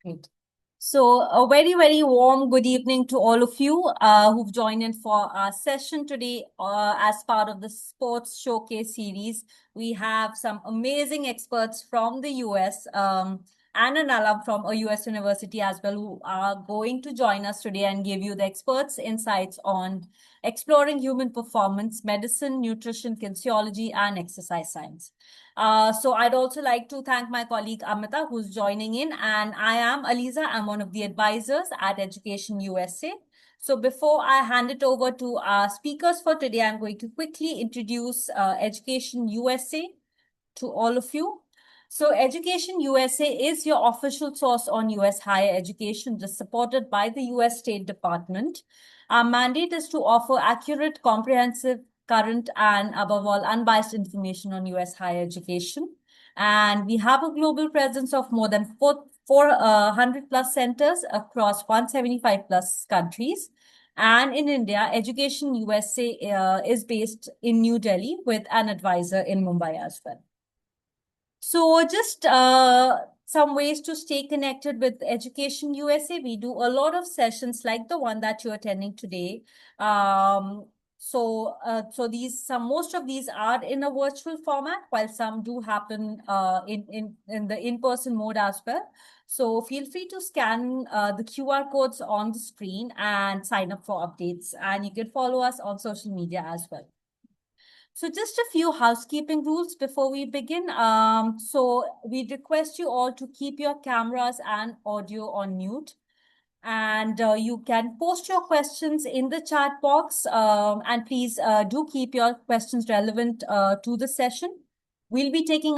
Great. So, a very, very warm good evening to all of you who've joined in for our session today as part of the Sports Showcase series. We have some amazing experts from the US and an alum from a US university as well who are going to join us today and give you the experts' insights on exploring human performance, medicine, nutrition, kinesiology, and exercise science. So I'd also like to thank my colleague Amita, who's joining in, and I am Aliza. I'm one of the advisors at Education USA. So before I hand it over to our speakers for today, I'm going to quickly introduce Education USA to all of you. So Education USA is your official source on US higher education, just supported by the US State Department. Our mandate is to offer accurate, comprehensive, current, and above all, unbiased information on US higher education. And we have a global presence of more than 400 plus centers across 175 plus countries. And in India, Education USA is based in New Delhi with an advisor in Mumbai as well. So just some ways to stay connected with Education USA. We do a lot of sessions like the one that you're attending today. So most of these are in a virtual format, while some do happen in the in-person mode as well. So feel free to scan the QR codes on the screen and sign up for updates. And you can follow us on social media as well. So just a few housekeeping rules before we begin. So we request you all to keep your cameras and audio on mute. And you can post your questions in the chat box. And please do keep your questions relevant to the session. We'll be taking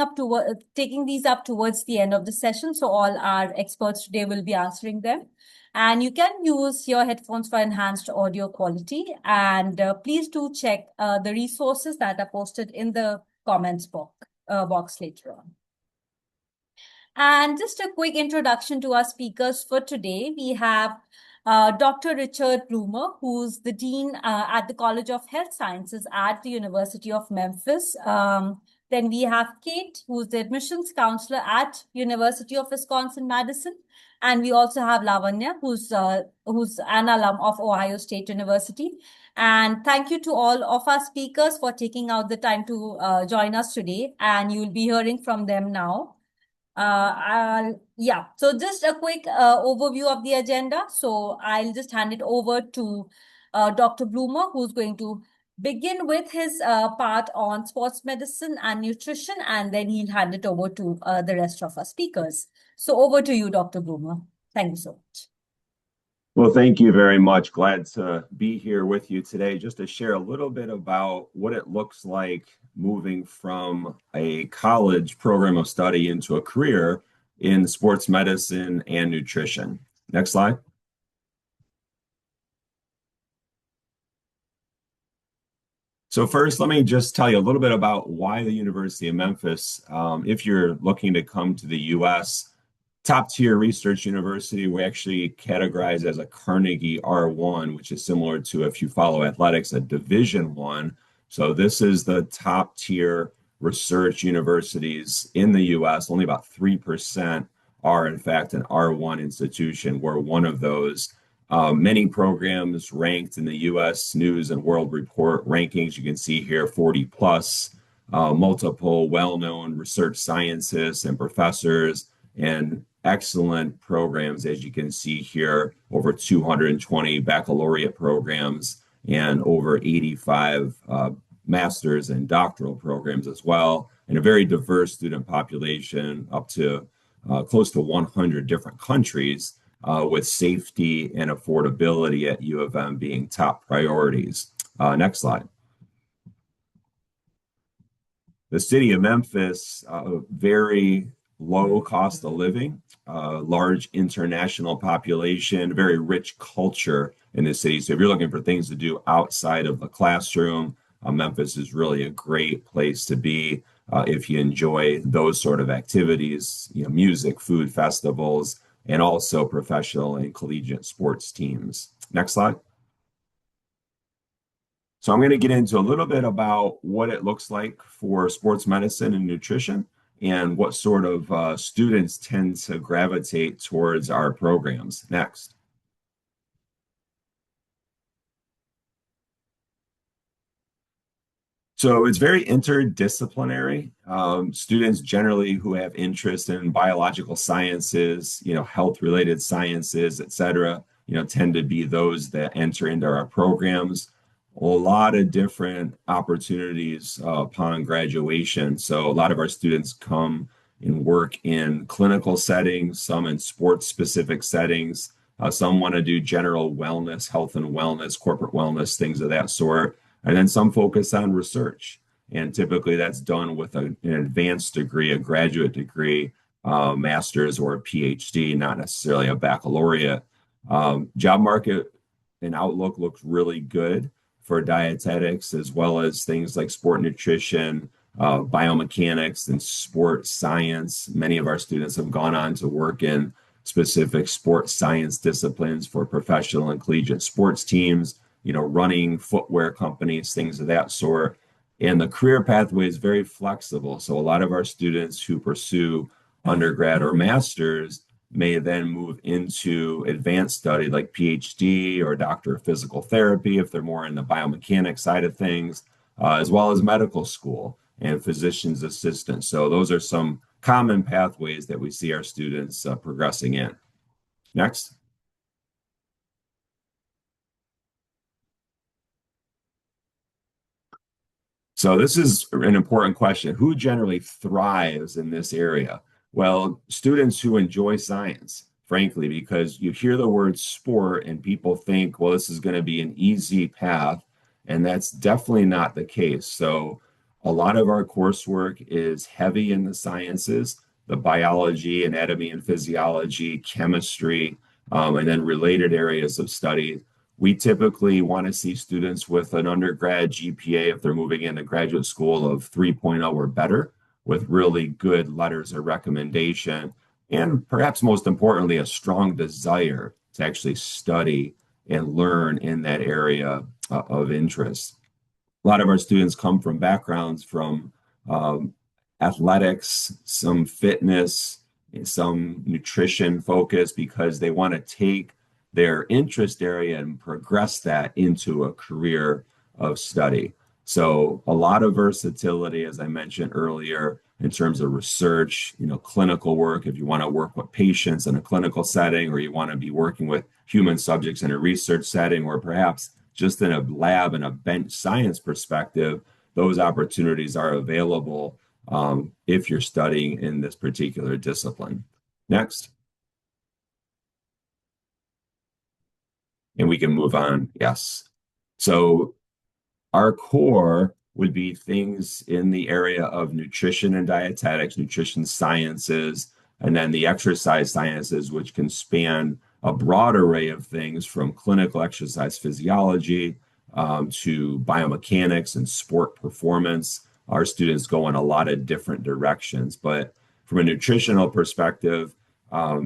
these up towards the end of the session. So all our experts today will be answering them. And you can use your headphones for enhanced audio quality. And please do check the resources that are posted in the comments box later on. And just a quick introduction to our speakers for today. We have Dr. Richard Bloomer, who's the Dean at the College of Health Sciences at the University of Memphis. Then we have Kate, who's the admissions counselor at University of Wisconsin-Madison. And we also have Lavanya, who's an alum of Ohio State University. And thank you to all of our speakers for taking out the time to join us today. And you'll be hearing from them now. So just a quick overview of the agenda. So I'll just hand it over to Dr. Bloomer, who's going to begin with his part on sports medicine and nutrition, and then he'll hand it over to the rest of our speakers. So over to you, Dr. Bloomer. Thank you so much. Well, thank you very much. Glad to be here with you today just to share a little bit about what it looks like moving from a college program of study into a career in sports medicine and nutrition. Next slide. So first, let me just tell you a little bit about why the University of Memphis. If you're looking to come to the U.S., top tier research university, we actually categorize as a Carnegie R1, which is similar to, if you follow athletics, a Division I. So this is the top tier research universities in the US. Only about 3% are in fact an R1 institution. We're one of those. Many programs ranked in the US News and World Report rankings. You can see here 40 plus, multiple well-known research scientists and professors, and excellent programs, as you can see here, over 220 baccalaureate programs and over 85 master's and doctoral programs as well, and a very diverse student population, up to close to 100 different countries, with safety and affordability at U of M being top priorities. Next slide. The city of Memphis, very low cost of living, large international population, very rich culture in the city. So if you're looking for things to do outside of the classroom, Memphis is really a great place to be if you enjoy those sort of activities, music, food, festivals, and also professional and collegiate sports teams. Next slide. So I'm going to get into a little bit about what it looks like for sports medicine and nutrition. and what sort of students tend to gravitate towards our programs. Next. So it's very interdisciplinary. Students generally who have interest in biological sciences, health-related sciences, et cetera, tend to be those that enter into our programs. A lot of different opportunities upon graduation. So a lot of our students come and work in clinical settings, some in sports-specific settings. Some want to do general wellness, health and wellness, corporate wellness, things of that sort. And then some focus on research. And typically that's done with an advanced degree, a graduate degree, master's or a PhD, not necessarily a baccalaureate. Job market and outlook looks really good for dietetics, as well as things like sport nutrition, biomechanics, and sports science. Many of our students have gone on to work in specific sports science disciplines for professional and collegiate sports teams, running footwear companies, things of that sort. And the career pathway is very flexible. So a lot of our students who pursue undergrad or master's may then move into advanced study like PhD or doctor of physical therapy if they're more in the biomechanics side of things, as well as medical school and physician's assistant. So those are some common pathways that we see our students progressing in. Next. So this is an important question. Who generally thrives in this area? Well, students who enjoy science, frankly, because you hear the word sport and people think, well, this is going to be an easy path, and that's definitely not the case. So a lot of our coursework is heavy in the sciences, the biology, anatomy and physiology, chemistry, and then related areas of study. We typically want to see students with an undergrad GPA, if they're moving into graduate school, of 3.0 or better, with really good letters of recommendation, and perhaps most importantly, a strong desire to actually study and learn in that area of interest. A lot of our students come from backgrounds from um, athletics, some fitness, some nutrition focus because they want to take their interest area and progress that into a career of study. So a lot of versatility, as I mentioned earlier, in terms of research, clinical work, if you want to work with patients in a clinical setting, or you want to be working with human subjects in a research setting, or perhaps just in a lab and a bench science perspective, those opportunities are available if you're studying in this particular discipline. Next. And we can move on. Yes. So our core would be things in the area of nutrition and dietetics, nutrition sciences, and then the exercise sciences, which can span a broad array of things from clinical exercise physiology to biomechanics and sport performance. Our students go in a lot of different directions, but from a nutritional perspective,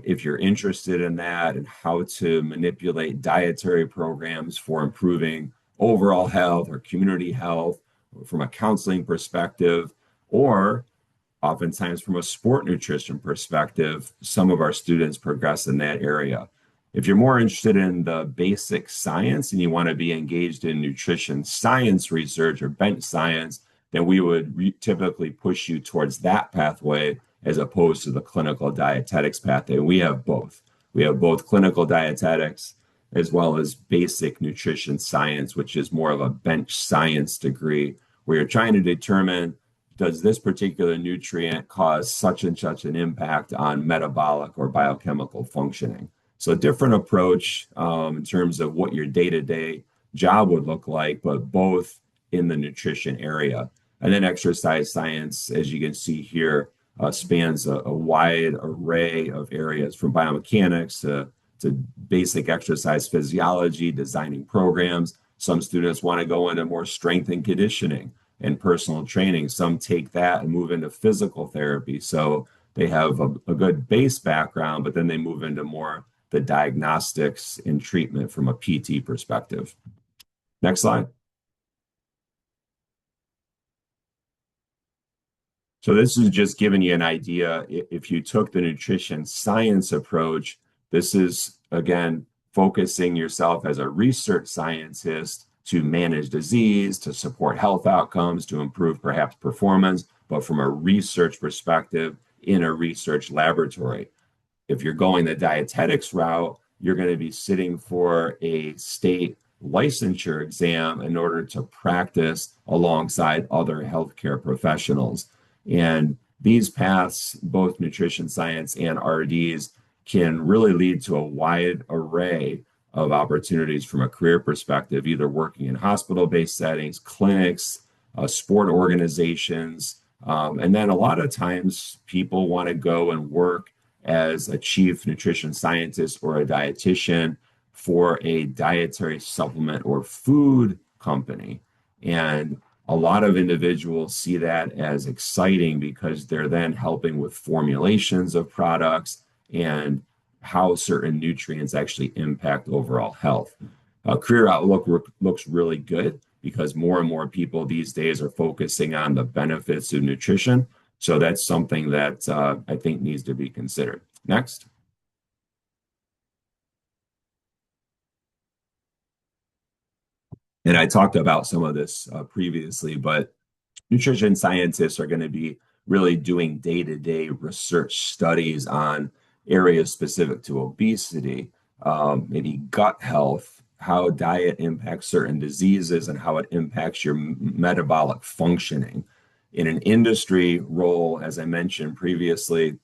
if you're interested in that and how to manipulate dietary programs for improving overall health or community health from a counseling perspective, or oftentimes from a sport nutrition perspective, some of our students progress in that area. If you're more interested in the basic science and you want to be engaged in nutrition science research or bench science, then we would typically push you towards that pathway as opposed to the clinical dietetics pathway. We have both. We have both clinical dietetics as well as basic nutrition science, which is more of a bench science degree where you're trying to determine, does this particular nutrient cause such and such an impact on metabolic or biochemical functioning? So a different approach in terms of what your day-to-day job would look like, but both in the nutrition area. And then exercise science, as you can see here, spans a wide array of areas from biomechanics to basic exercise physiology, designing programs. Some students want to go into more strength and conditioning and personal training. Some take that and move into physical therapy. So they have a good base background, but then they move into more the diagnostics and treatment from a PT perspective. Next slide. So this is just giving you an idea. If you took the nutrition science approach, this is again focusing yourself as a research scientist to manage disease, to support health outcomes, to improve perhaps performance, but from a research perspective in a research laboratory. If you're going the dietetics route, you're going to be sitting for a state licensure exam in order to practice alongside other healthcare professionals. And these paths, both nutrition science and RDs, can really lead to a wide array of opportunities from a career perspective, either working in hospital-based settings, clinics, sport organizations, and then a lot of times people want to go and work as a chief nutrition scientist or a dietitian for a dietary supplement or food company. And a lot of individuals see that as exciting because they're then helping with formulations of products and how certain nutrients actually impact overall health. Career outlook looks really good because more and more people these days are focusing on the benefits of nutrition. So that's something that I think needs to be considered. Next. And I talked about some of this previously, but nutrition scientists are going to be really doing day-to-day research studies on areas specific to obesity, maybe gut health, how diet impacts certain diseases, and how it impacts your metabolic functioning. In an industry role, as I mentioned previously,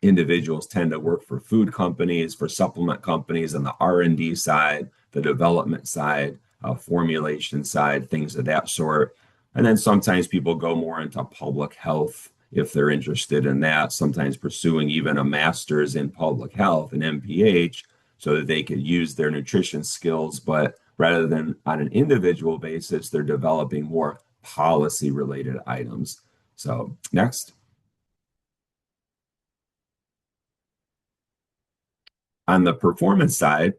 individuals tend to work for food companies, for supplement companies on the R&D side, the development side, formulation side, things of that sort. And then sometimes people go more into public health if they're interested in that, sometimes pursuing even a master's in public health, an MPH, so that they could use their nutrition skills. But rather than on an individual basis, they're developing more policy related items. So, next. On the performance side,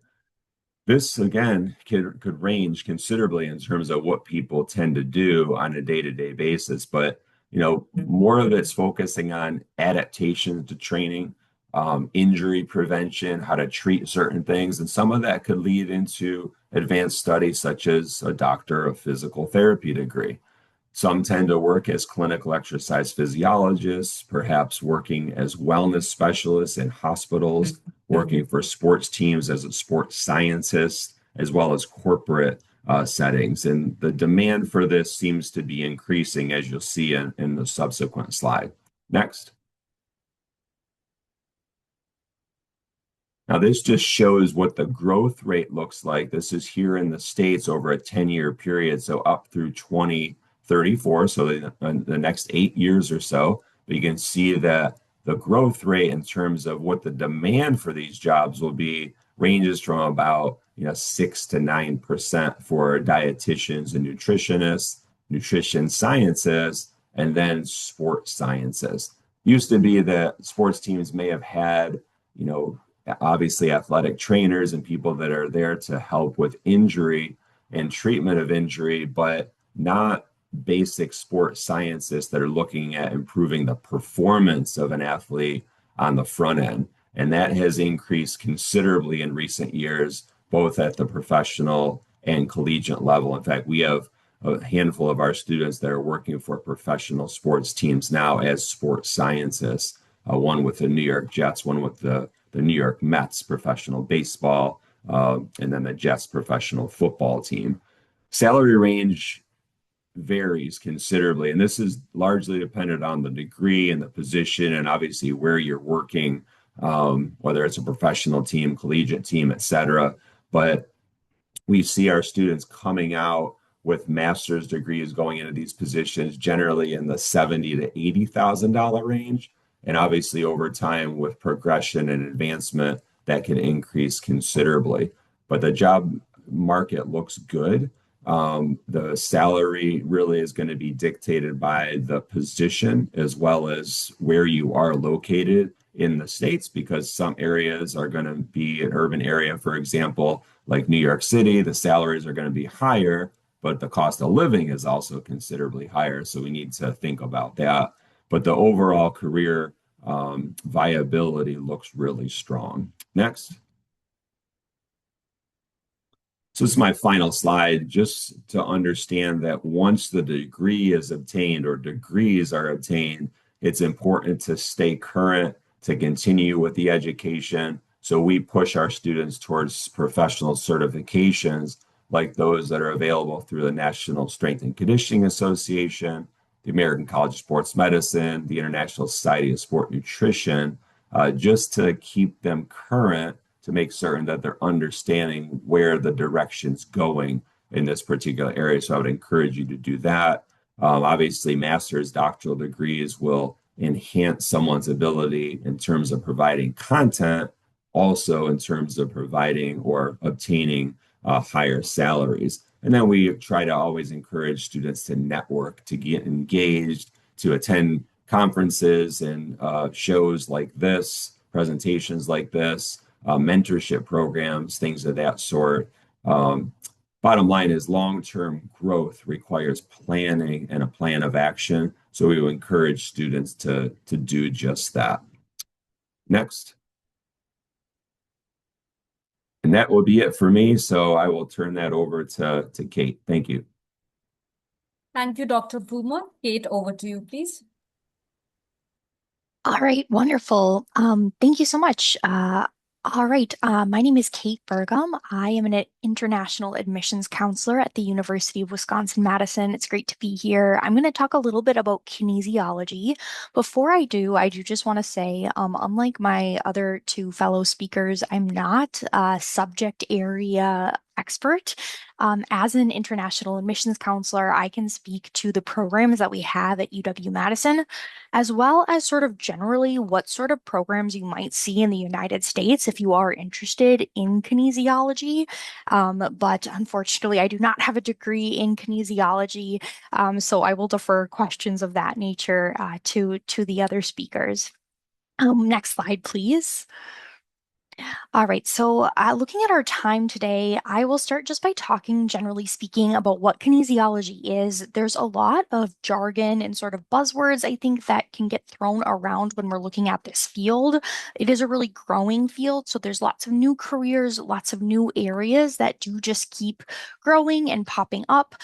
this again could range considerably in terms of what people tend to do on a day-to-day basis, but more of it's focusing on adaptation to training, injury prevention, how to treat certain things, and some of that could lead into advanced studies such as a doctor of physical therapy degree. Some tend to work as clinical exercise physiologists, perhaps working as wellness specialists in hospitals, working for sports teams as a sports scientist, as well as corporate settings. And the demand for this seems to be increasing, as you'll see in the subsequent slide. Next. Now, this just shows what the growth rate looks like. This is here in the States over a 10-year period, so up through 2034, so the next 8 years or so. But you can see that the growth rate in terms of what the demand for these jobs will be ranges from about 6 to 9% for dietitians and nutritionists, nutrition scientists, and then sports scientists. Used to be that sports teams may have had, obviously athletic trainers and people that are there to help with injury and treatment of injury, but not basic sports scientists that are looking at improving the performance of an athlete on the front end. And that has increased considerably in recent years, both at the professional and collegiate level. In fact, we have a handful of our students that are working for professional sports teams now as sports scientists, one with the New York Jets, one with the New York Mets professional baseball, and then the Jets professional football team. Salary range varies considerably, and this is largely dependent on the degree and the position and obviously where you're working, whether it's a professional team, collegiate team, et cetera. But we see our students coming out with master's degrees going into these positions generally in the $70,000 to $80,000 range. And obviously, over time, with progression and advancement, that can increase considerably. But the job market looks good. The salary really is going to be dictated by the position as well as where you are located in the States, because some areas are going to be an urban area, for example, like New York City, the salaries are going to be higher, but the cost of living is also considerably higher. So we need to think about that. but the overall career viability looks really strong. Next. So this is my final slide, just to understand that once the degree is obtained or degrees are obtained, it's important to stay current, to continue with the education. So we push our students towards professional certifications like those that are available through the National Strength and Conditioning Association, the American College of Sports Medicine, the International Society of Sport Nutrition, just to keep them current to make certain that they're understanding where the direction's going in this particular area. So I would encourage you to do that. Obviously, master's, doctoral degrees will enhance someone's ability in terms of providing content, also in terms of providing or obtaining higher salaries. And then we try to always encourage students to network, to get engaged, to attend conferences and shows like this, presentations like this, mentorship programs, things of that sort. Um, Bottom line is long-term growth requires planning and a plan of action. So we would encourage students to do just that. Next. And that will be it for me. So I will turn that over to Kate. Thank you. Thank you, Dr. Boomer. Kate, over to you, please. All right, wonderful. Thank you so much. All right, my name is Kate Burgum. I am an international admissions counselor at the University of Wisconsin-Madison. It's great to be here. I'm going to talk a little bit about kinesiology. Before I do just want to say, unlike my other two fellow speakers, I'm not a subject area expert. As an international admissions counselor, I can speak to the programs that we have at UW-Madison, as well as sort of generally what sort of programs you might see in the United States if you are interested in kinesiology. But unfortunately, I do not have a degree in kinesiology, so I will defer questions of that nature to the other speakers. Next slide, please. All right, so looking at our time today, I will start just by talking, generally speaking, about what kinesiology is. There's a lot of jargon and sort of buzzwords, I think, that can get thrown around when we're looking at this field. It is a really growing field, so there's lots of new careers, lots of new areas that do just keep growing and popping up.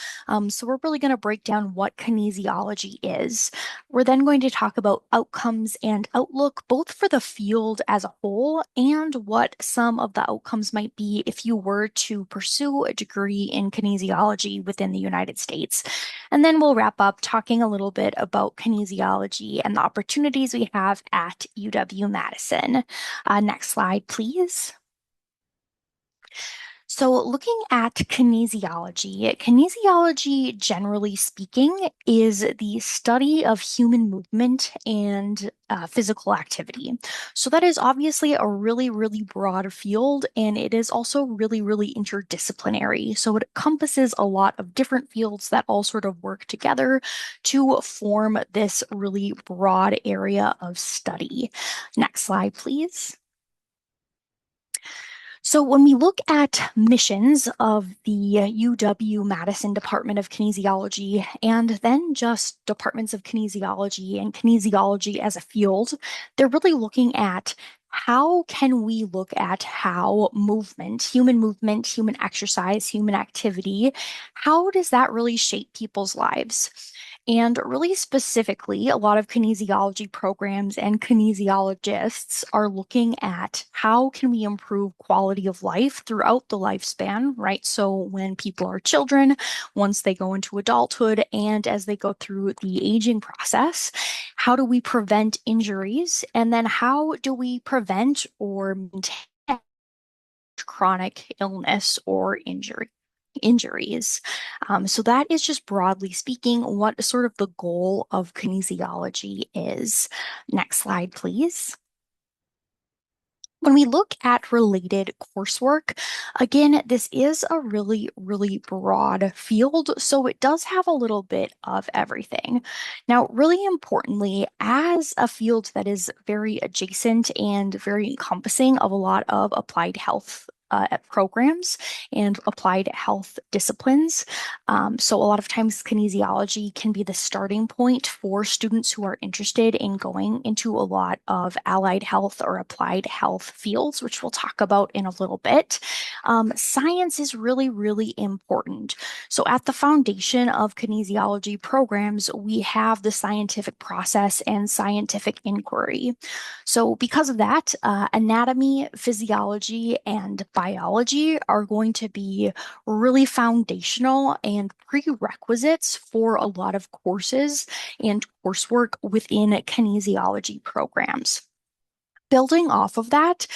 So we're really going to break down what kinesiology is. We're then going to talk about outcomes and outlook, both for the field as a whole and what some of the outcomes might be if you were to pursue a degree in kinesiology within the United States. And then we'll wrap up talking a little bit about kinesiology and the opportunities we have at UW-Madison. Next slide, please. So, looking at kinesiology, generally speaking, is the study of human movement and physical activity. So, that is obviously a really, really broad field, and it is also really, really interdisciplinary. So, it encompasses a lot of different fields that all sort of work together to form this really broad area of study. Next slide, please. So when we look at missions of the UW-Madison Department of Kinesiology and then just departments of kinesiology and kinesiology as a field, they're really looking at how can we look at how movement, human exercise, human activity, how does that really shape people's lives? And really specifically, a lot of kinesiology programs and kinesiologists are looking at how can we improve quality of life throughout the lifespan, right? So when people are children, once they go into adulthood, and as they go through the aging process, how do we prevent injuries? And then how do we prevent or maintain chronic illness or injuries. So that is just broadly speaking what sort of the goal of kinesiology is. Next slide, please. When we look at related coursework, again, this is a really, really broad field, so it does have a little bit of everything. Now, really importantly, as a field that is very adjacent and very encompassing of a lot of applied health programs and applied health disciplines. So a lot of times kinesiology can be the starting point for students who are interested in going into a lot of allied health or applied health fields, which we'll talk about in a little bit. Science is really, really important. So at the foundation of kinesiology programs, we have the scientific process and scientific inquiry. So because of that, anatomy, physiology, and biology are going to be really foundational and prerequisites for a lot of courses and coursework within kinesiology programs. Building off of that,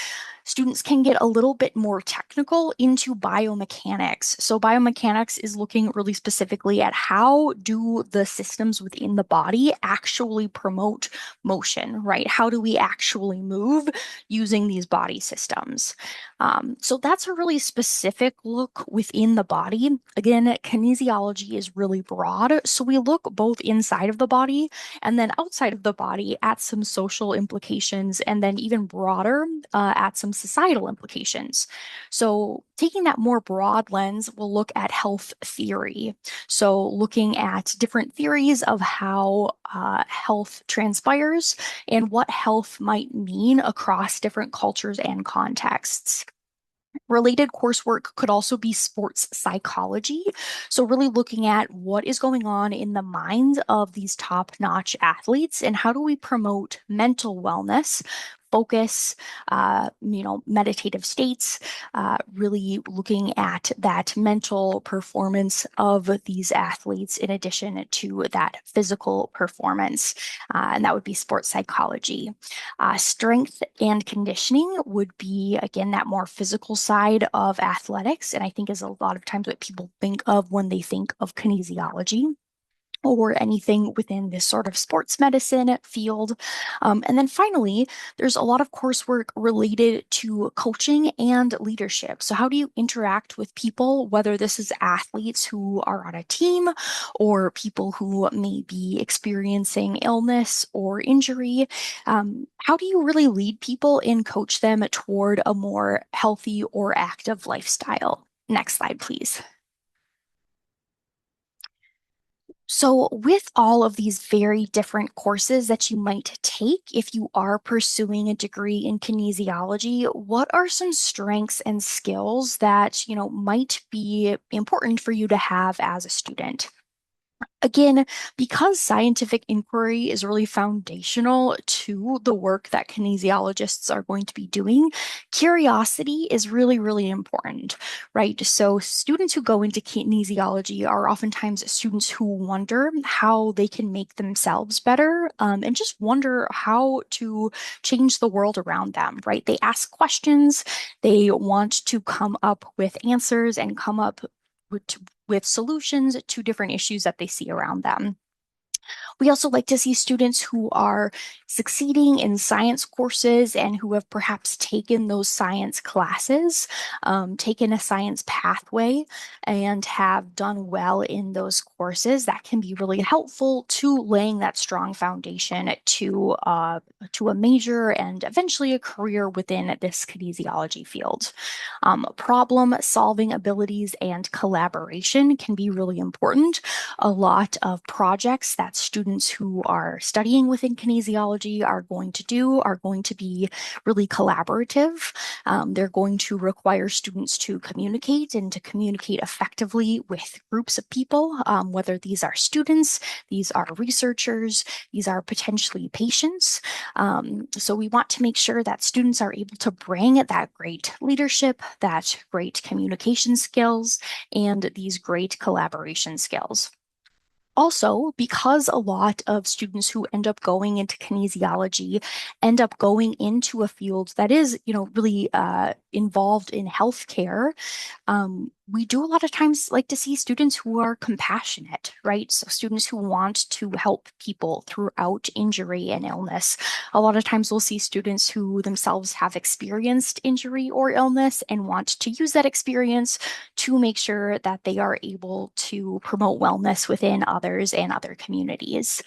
students can get a little bit more technical into biomechanics. So biomechanics is looking really specifically at how do the systems within the body actually promote motion, right? How do we actually move using these body systems? So that's a really specific look within the body. Again, kinesiology is really broad. So we look both inside of the body and then outside of the body at some social implications, and then even broader at some societal implications. So taking that more broad lens, we'll look at health theory. So looking at different theories of how health transpires and what health might mean across different cultures and contexts. Related coursework could also be sports psychology. So, really looking at what is going on in the minds of these top-notch athletes and how do we promote mental wellness, focus, meditative states, really looking at that mental performance of these athletes in addition to that physical performance. And that would be sports psychology. Strength and conditioning would be, again, that more physical side of athletics. And I think is a lot of times what people think of when they think of kinesiology or anything within this sort of sports medicine field. And then finally, there's a lot of coursework related to coaching and leadership. So how do you interact with people, whether this is athletes who are on a team or people who may be experiencing illness or injury? How do you really lead people and coach them toward a more healthy or active lifestyle? Next slide, please. So, with all of these very different courses that you might take if you are pursuing a degree in kinesiology, what are some strengths and skills that, might be important for you to have as a student? Again, because scientific inquiry is really foundational to the work that kinesiologists are going to be doing, curiosity is really, really important, right? So, students who go into kinesiology are oftentimes students who wonder how they can make themselves better and just wonder how to change the world around them, right? They ask questions, they want to come up with answers and come up with solutions to different issues that they see around them. We also like to see students who are succeeding in science courses and who have perhaps taken those science classes, taken a science pathway, and have done well in those courses. That can be really helpful to laying that strong foundation to a major and eventually a career within this kinesiology field. Problem solving abilities and collaboration can be really important. A lot of projects that students who are studying within kinesiology are going to do are going to be really collaborative. They're going to require students to communicate and to communicate effectively with groups of people, whether these are students, these are researchers, these are potentially patients. So we want to make sure that students are able to bring that great leadership, that great communication skills, and these great collaboration skills. Also, because a lot of students who end up going into kinesiology end up going into a field that is, really involved in healthcare, we do a lot of times like to see students who are compassionate, right? So students who want to help people throughout injury and illness. A lot of times we'll see students who themselves have experienced injury or illness and want to use that experience to make sure that they are able to promote wellness within others and other communities.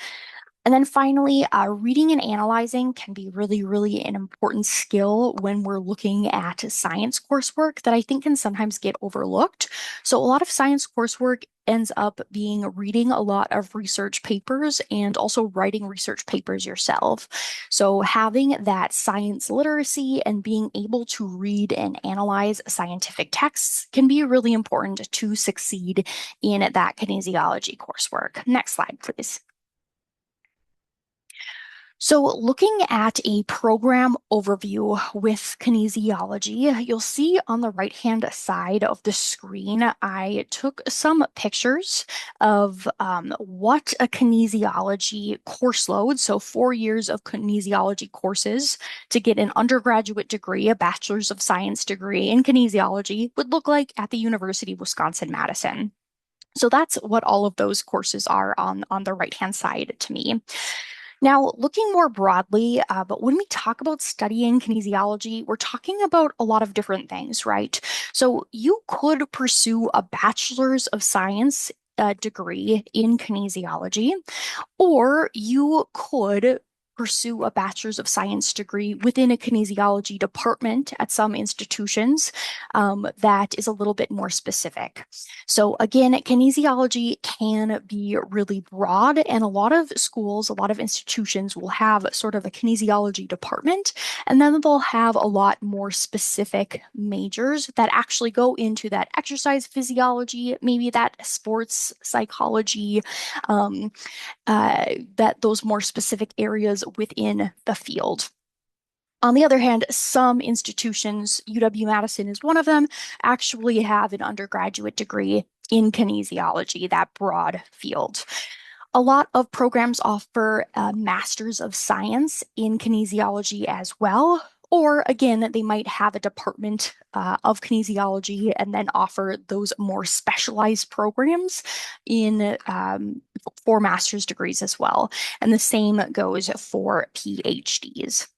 And then finally, reading and analyzing can be really, really an important skill when we're looking at science coursework that I think can sometimes get overlooked. So a lot of science coursework ends up being reading a lot of research papers and also writing research papers yourself. So having that science literacy and being able to read and analyze scientific texts can be really important to succeed in that kinesiology coursework. Next slide, please. So looking at a program overview with kinesiology, you'll see on the right-hand side of the screen, I took some pictures of what a kinesiology course load, so 4 years of kinesiology courses to get an undergraduate degree, a bachelor's of science degree in kinesiology, would look like at the University of Wisconsin-Madison. So that's what all of those courses are on the right-hand side to me. Now, looking more broadly, but when we talk about studying kinesiology, we're talking about a lot of different things, right? So you could pursue a bachelor's of science degree in kinesiology, or you could pursue a bachelor's of science degree within a kinesiology department at some institutions that is a little bit more specific. So again, kinesiology can be really broad, and a lot of schools, a lot of institutions will have sort of a kinesiology department, and then they'll have a lot more specific majors that actually go into that exercise physiology, maybe that sports psychology, um, that those more specific areas within the field. On the other hand, some institutions, UW-Madison is one of them, actually have an undergraduate degree in kinesiology, that broad field. A lot of programs offer a Master's of Science in kinesiology as well. Or again, they might have a department of kinesiology and then offer those more specialized programs in for master's degrees as well. And the same goes for PhDs.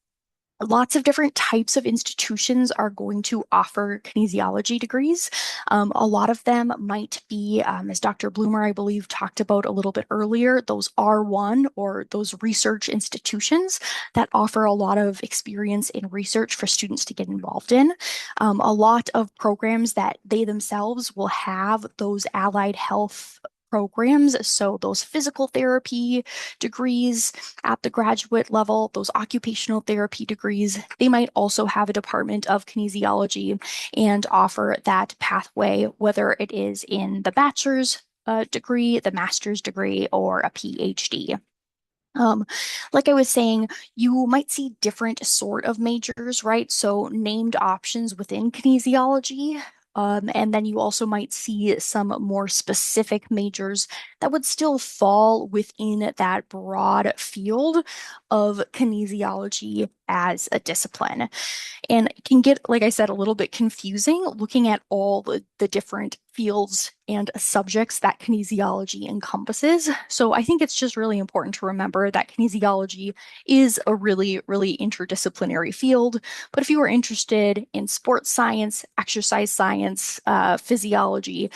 Lots of different types of institutions are going to offer kinesiology degrees. A lot of them might be, as Dr. Bloomer, I believe, talked about a little bit earlier, those R1 or those research institutions that offer a lot of experience in research for students to get involved in. A lot of programs that they themselves will have those allied health programs. So those physical therapy degrees at the graduate level, those occupational therapy degrees, they might also have a department of kinesiology and offer that pathway, whether it is in the bachelor's degree, the master's degree, or a PhD. Um, like I was saying, you might see different sort of majors, right? So named options within kinesiology. And then you also might see some more specific majors that would still fall within that broad field of kinesiology as a discipline. And it can get, like I said, a little bit confusing looking at all the different fields and subjects that kinesiology encompasses. So I think it's just really important to remember that kinesiology is a really, really interdisciplinary field. But if you are interested in sports science, exercise science, physiology,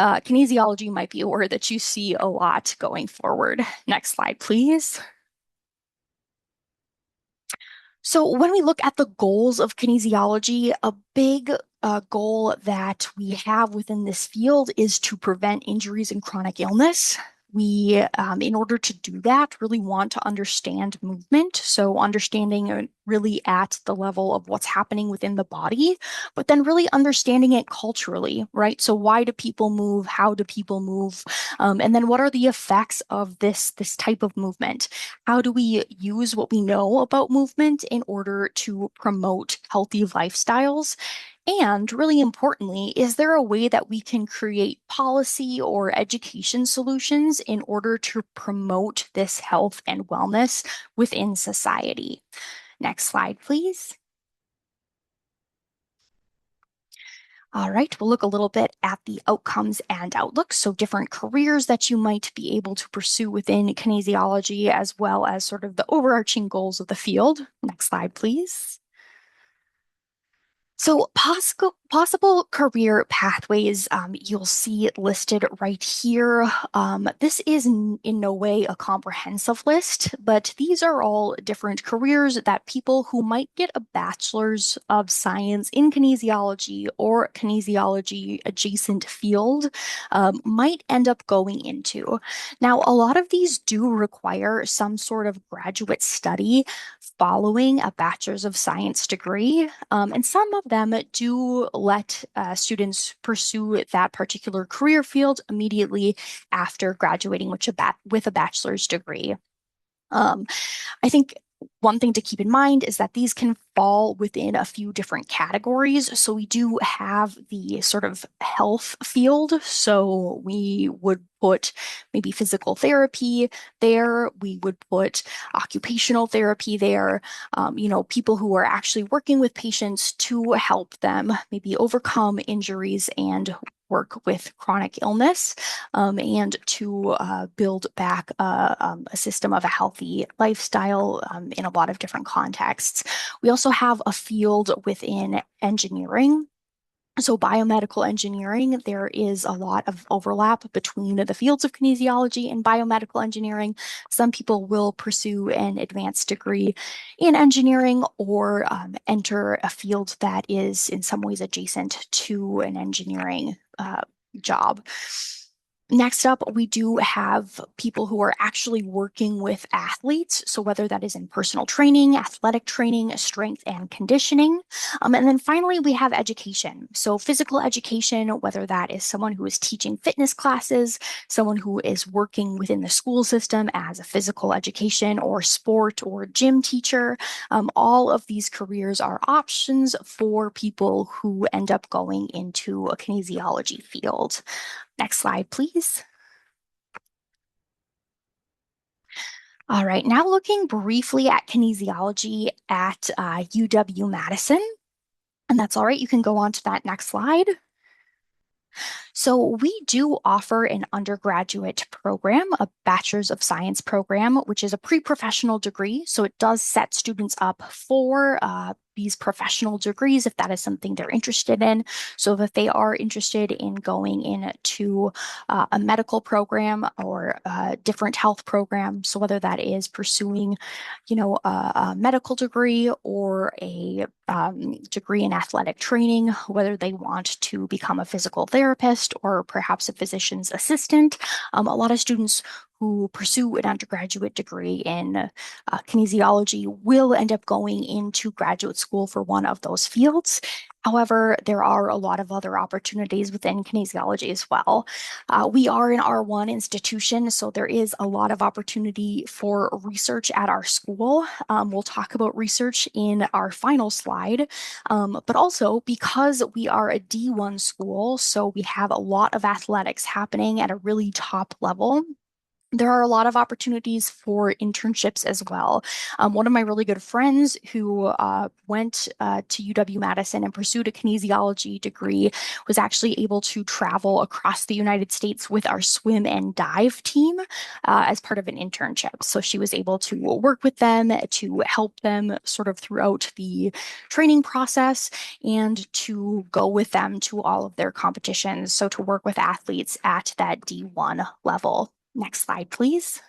kinesiology might be a word that you see a lot going forward. Next slide, please. So when we look at the goals of kinesiology, a big goal that we have within this field is to prevent injuries and chronic illness. We, in order to do that, really want to understand movement. So understanding really at the level of what's happening within the body, but then really understanding it culturally, right? So why do people move? How do people move? And then what are the effects of this type of movement? How do we use what we know about movement in order to promote healthy lifestyles? And really importantly, is there a way that we can create policy or education solutions in order to promote this health and wellness within society? Next slide, please. All right, we'll look a little bit at the outcomes and outlooks. So different careers that you might be able to pursue within kinesiology, as well as sort of the overarching goals of the field. Next slide, please. So possible career pathways, you'll see it listed right here. This is in no way a comprehensive list, but these are all different careers that people who might get a bachelor's of science in kinesiology or kinesiology adjacent field might end up going into. Now, a lot of these do require some sort of graduate study following a bachelor's of science degree. And some of them do let students pursue that particular career field immediately after graduating with a bachelor's degree. Um, I think one thing to keep in mind is that these can fall within a few different categories. So we do have the sort of health field. So we would put maybe physical therapy there. We would put occupational therapy there. People who are actually working with patients to help them maybe overcome injuries and work with chronic illness and to build back a system of a healthy lifestyle in a lot of different contexts. We also have a field within engineering. So biomedical engineering, there is a lot of overlap between the fields of kinesiology and biomedical engineering. Some people will pursue an advanced degree in engineering or enter a field that is in some ways adjacent to an engineering job. Next up, we do have people who are actually working with athletes. So whether that is in personal training, athletic training, strength and conditioning. And then finally, we have education. So physical education, whether that is someone who is teaching fitness classes, someone who is working within the school system as a physical education or sport or gym teacher. All of these careers are options for people who end up going into a kinesiology field. Next slide, please. All right, now looking briefly at kinesiology at UW-Madison, and that's all right, you can go on to that next slide. So we do offer an undergraduate program, a Bachelor's of Science program, which is a pre-professional degree. So it does set students up for these professional degrees if that is something they're interested in. So if they are interested in going into a medical program or a different health program, so whether that is pursuing, a medical degree or a degree in athletic training, whether they want to become a physical therapist or perhaps a physician's assistant. A lot of students who pursue an undergraduate degree in kinesiology will end up going into graduate school for one of those fields. However, there are a lot of other opportunities within kinesiology as well. We are an R1 institution, so there is a lot of opportunity for research at our school. We'll talk about research in our final slide, but also because we are a D1 school, so we have a lot of athletics happening at a really top level. There are a lot of opportunities for internships as well. One of my really good friends who went to UW-Madison and pursued a kinesiology degree was actually able to travel across the United States with our swim and dive team as part of an internship. So she was able to work with them to help them sort of throughout the training process and to go with them to all of their competitions. So to work with athletes at that D1 level. Next slide, please.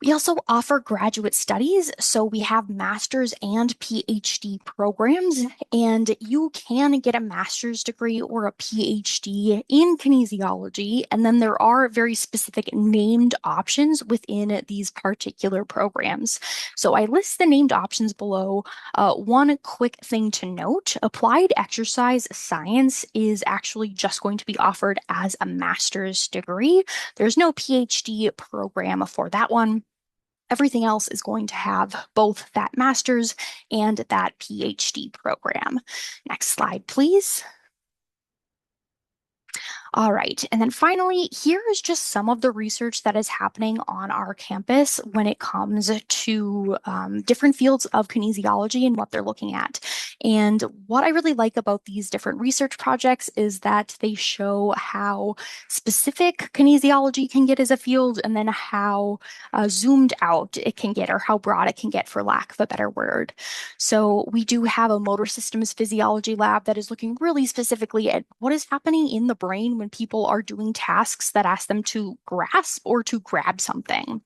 We also offer graduate studies, so we have master's and PhD programs, and you can get a master's degree or a PhD in kinesiology, and then there are very specific named options within these particular programs. So I list the named options below. One quick thing to note, applied exercise science is actually just going to be offered as a master's degree. There's no PhD program for that one. Everything else is going to have both that master's and that PhD program. Next slide, please. All right. And then finally, here is just some of the research that is happening on our campus when it comes to different fields of kinesiology and what they're looking at. And what I really like about these different research projects is that they show how specific kinesiology can get as a field and then how zoomed out it can get or how broad it can get, for lack of a better word. So we do have a motor systems physiology lab that is looking really specifically at what is happening in the brain when people are doing tasks that ask them to grasp or to grab something.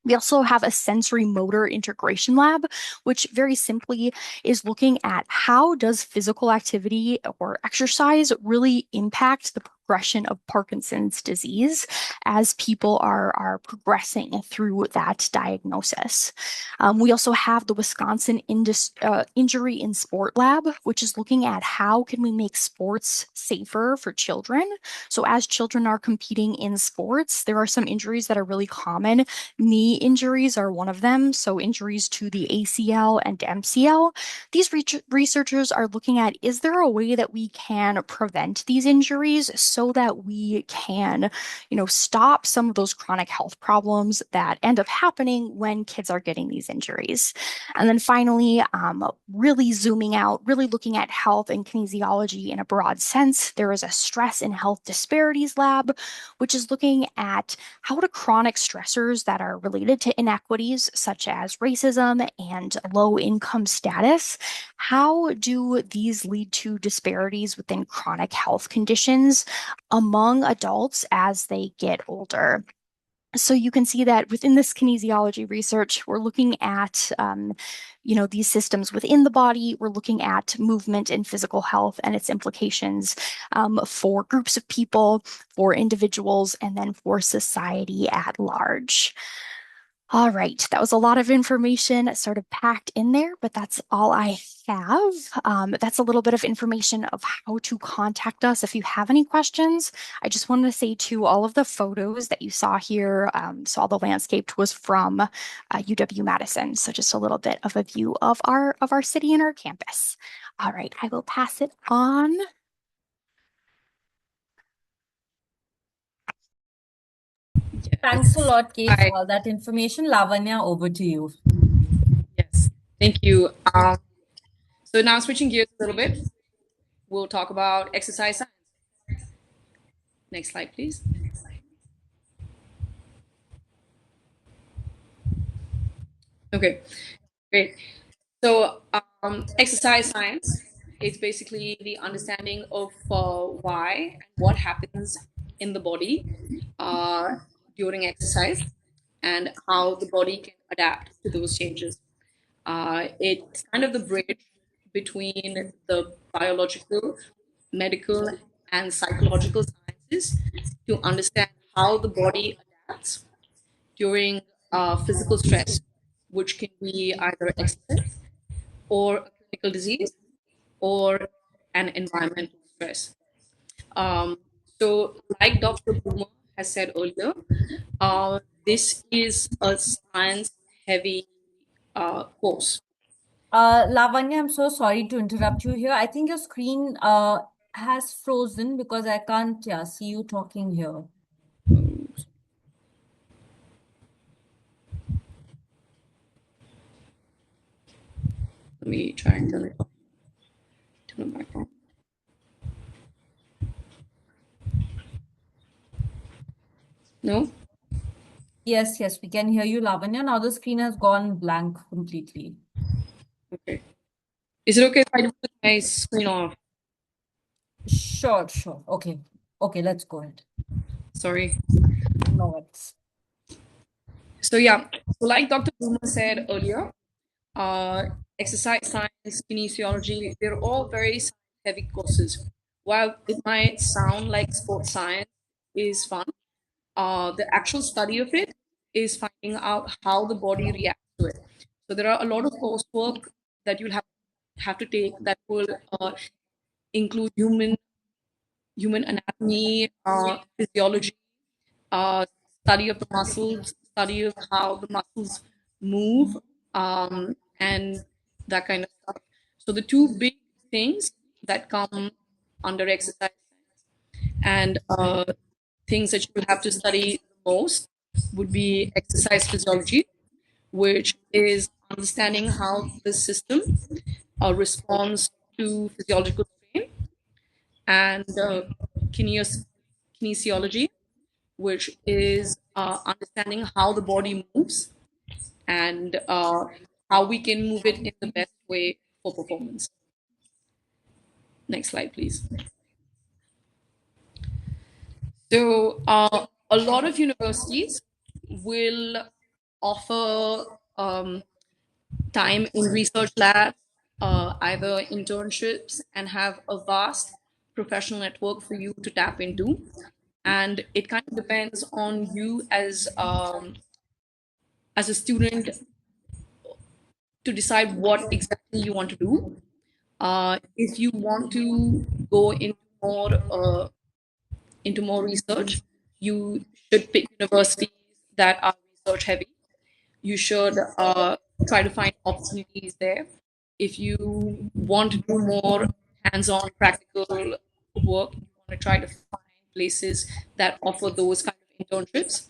We also have a sensory motor integration lab, which very simply is looking at how does physical activity or exercise really impact the progression of Parkinson's disease as people are progressing through that diagnosis. We also have the Wisconsin Injury in Sport Lab, which is looking at how can we make sports safer for children. So as children are competing in sports, there are some injuries that are really common. Knee injuries are one of them, so injuries to the ACL and MCL. These researchers are looking at, is there a way that we can prevent these injuries so that we can, stop some of those chronic health problems that end up happening when kids are getting these injuries. And then finally, really zooming out, really looking at health and kinesiology in a broad sense, there is a stress and health disparities lab, which is looking at how do chronic stressors that are related to inequities such as racism and low income status, how do these lead to disparities within chronic health conditions among adults as they get older? So you can see that within this kinesiology research, we're looking at, these systems within the body. We're looking at movement and physical health and its implications for groups of people, for individuals, and then for society at large. All right, that was a lot of information sort of packed in there, but that's all I have. That's a little bit of information of how to contact us if you have any questions. I just wanted to say too, all of the photos that you saw here, so all the landscape was from UW-Madison. So just a little bit of a view of our city and our campus. All right, I will pass it on. Thanks a lot, Kate, Hi. for all that information. Lavanya, over to you. Yes, thank you. So now switching gears a little bit, we'll talk about exercise science. Next slide, please. Okay, great. So exercise science is basically the understanding of why and what happens in the body during exercise and how the body can adapt to those changes. It's kind of the bridge between the biological, medical, and psychological sciences to understand how the body adapts during physical stress, which can be either excess or a clinical disease or an environmental stress. So, like Dr. Boomer has said earlier, this is a science heavy course. Lavanya, I'm so sorry to interrupt you here. I think your screen has frozen because I can't see you talking here. Let me try and turn it back on. No? Yes, yes, we can hear you, Lavanya. Now the screen has gone blank completely. Okay. Is it okay if I do put my screen off? Sure, sure. Okay. Okay, let's go ahead. Sorry. No, it's So yeah, so like Dr. Boomer said earlier, exercise science, kinesiology, they're all very heavy courses. While it might sound like sports science is fun, the actual study of it is finding out how the body reacts to it. So there are a lot of coursework that you'll have to take that will include human anatomy, physiology, uh, study of the muscles, study of how the muscles move, and that kind of stuff. So the two big things that come under exercise And things that you have to study the most would be exercise physiology, which is understanding how the system responds to physiological strain, and kinesiology, which is understanding how the body moves and how we can move it in the best way for performance. Next slide, please. So a lot of universities will offer time in research labs, either internships, and have a vast professional network for you to tap into. And it kind of depends on you as a student to decide what exactly you want to do. If you want to go into more research, you should pick universities that are research heavy. You should try to find opportunities there. If you want to do more hands-on practical work, you want to try to find places that offer those kind of internships.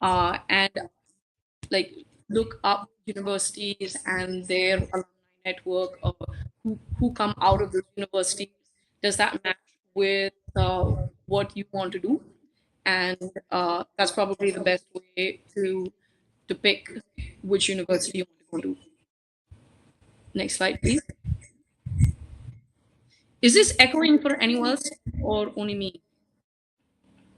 And like look up universities and their alumni network, or who come out of those universities. Does that match with what you want to do? And that's probably the best way to pick which university you want to go to. Next slide, please. Is this echoing for anyone else or only me?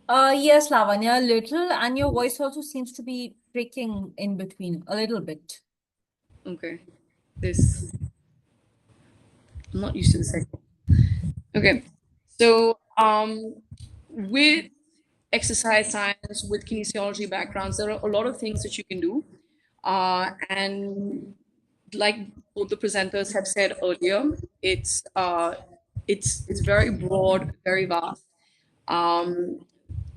Yes, Lavanya, a little, and your voice also seems to be breaking in between a little bit. Okay. This, I'm not used to this echo. Okay. So with exercise science, with kinesiology backgrounds, there are a lot of things that you can do. And like both the presenters have said earlier, it's very broad, very vast.